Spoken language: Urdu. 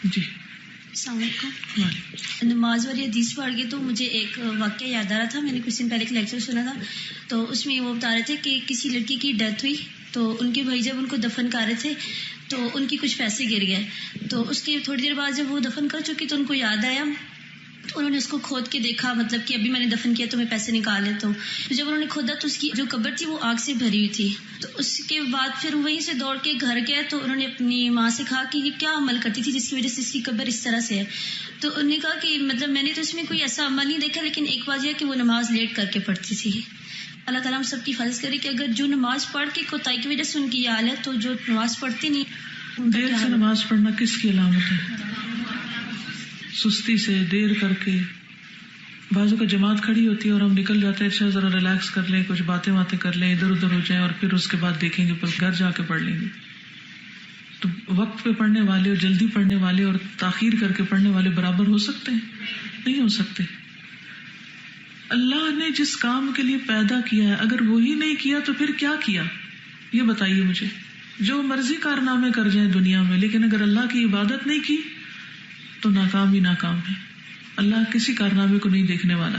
جی السلام علیکم. نماز والی حدیث پڑھ کے تو مجھے ایک واقعہ یاد آ رہا تھا. میں نے کچھ دن پہلے ایک لیکچر سنا تھا, تو اس میں وہ بتا رہے تھے کہ کسی لڑکی کی ڈیتھ ہوئی, تو ان کے بھائی جب ان کو دفن کر رہے تھے تو ان کی کچھ پیسے گر گئے. تو اس کے تھوڑی دیر بعد جب وہ دفن کر چکی تو ان کو یاد آیا, تو انہوں نے اس کو کھود کے دیکھا, مطلب کہ ابھی میں نے دفن کیا تو میں پیسے نکال لیتا ہوں. جب انہوں نے کھودا تو اس کی جو قبر تھی وہ آگ سے بھری ہوئی تھی. تو اس کے بعد پھر وہیں سے دوڑ کے گھر گئے, تو انہوں نے اپنی ماں سے کہا کہ یہ کیا عمل کرتی تھی جس کی وجہ سے اس کی قبر اس طرح سے ہے. تو انہوں نے کہا کہ مطلب میں نے تو اس میں کوئی ایسا عمل نہیں دیکھا, لیکن ایک بات یہ کہ وہ نماز لیٹ کر کے پڑھتی تھی. اللہ تعالیٰ ہم سب کی حفاظت کرے کہ اگر جو نماز پڑھ کے کوتاہی کی وجہ سے ان کی یہ حال ہے, تو جو نماز پڑھتی نہیں. دیر سے نماز پڑھنا کس کی علامت ہے؟ سستی سے, دیر کر کے. بعضوں کا جماعت کھڑی ہوتی ہے اور ہم نکل جاتے ہیں, اچھا ذرا ریلیکس کر لیں, کچھ باتیں کر لیں, ادھر ادھر ہو جائیں, اور پھر اس کے بعد دیکھیں گے, پھر گھر جا کے پڑھ لیں گے. تو وقت پہ پڑھنے والے اور جلدی پڑھنے والے اور تاخیر کر کے پڑھنے والے برابر ہو سکتے ہیں؟ نہیں ہو سکتے. اللہ نے جس کام کے لیے پیدا کیا ہے اگر وہی نہیں کیا تو پھر کیا کیا, یہ بتائیے مجھے. جو مرضی کارنامے کر جائیں دنیا میں, لیکن اگر اللہ کی عبادت نہیں کی تو ناکام ہی ناکام ہے. اللہ کسی کارنامے کو نہیں دیکھنے والا.